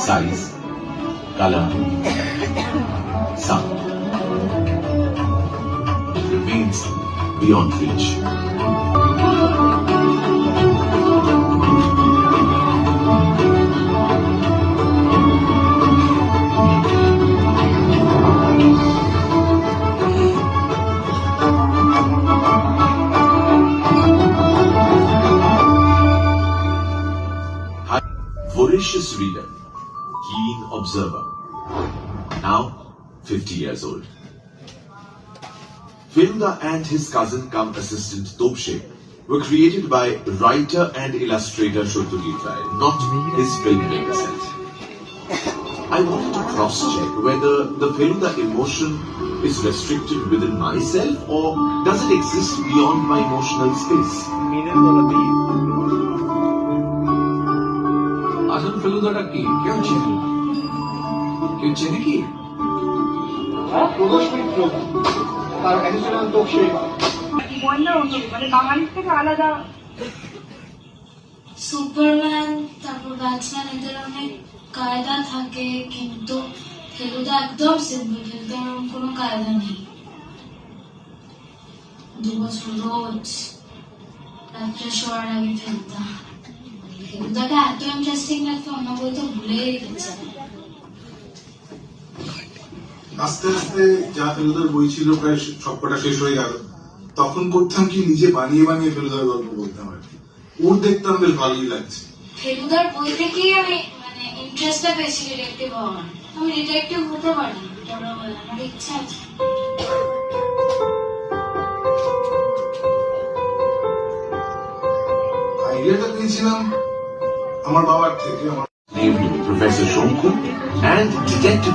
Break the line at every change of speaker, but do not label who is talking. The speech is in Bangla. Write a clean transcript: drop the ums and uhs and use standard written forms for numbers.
Size, color, sound remains beyond reach. Voracious reader, keen observer, now 50 years old. Feluda and his cousin cum assistant Topshe were created by writer and illustrator Shotyajit Ray, not his filmmaker set. I wanted to cross-check whether the Feluda emotion is restricted within myself or does it exist beyond my emotional space.
আসল ফেলুদাটা কি কেউ চেনে? কেউ চেনে কি?
প্রদোষ মিত্র তার অ্যাডিশনাল তোপসে মানে বাঙালির থেকে আলাদা।
সুপারম্যান তারপর ব্যাটসম্যান এদের অনেক কায়দা থাকে, কিন্তু ফেলুদা একদম সিম্পল। ফেলুদার কোনো কায়দা নেই। 2 বছর রোজ রাত্রে শোয়ার আগে ফেলুদা। ফেলুদাটা এত ইন্টারেস্টিং লাগতো, অন্য বই তো ভুলেই গেছে।
আস্তে আস্তে যা ফেলুদার বই ছিল প্রায় সবকটা শেষ হয়ে গেল। তখন করতাম কি, নিজে বানিয়ে বানিয়ে ফেলুদার গল্প বলতাম আর কি। ওর দেখতাম বেশ ভালোই লাগছে।
ফেলুদার বই থেকেই আমি মানে ইন্টারেস্টটা পেয়েছি ডিটেকটিভ হওয়ার। আমি ডিটেকটিভ হতে পারি, আমার ইচ্ছা আছে।
আইডিয়াটা পেয়েছিলাম আমার বাবার থেকে।
Named Professor Shonku and Detective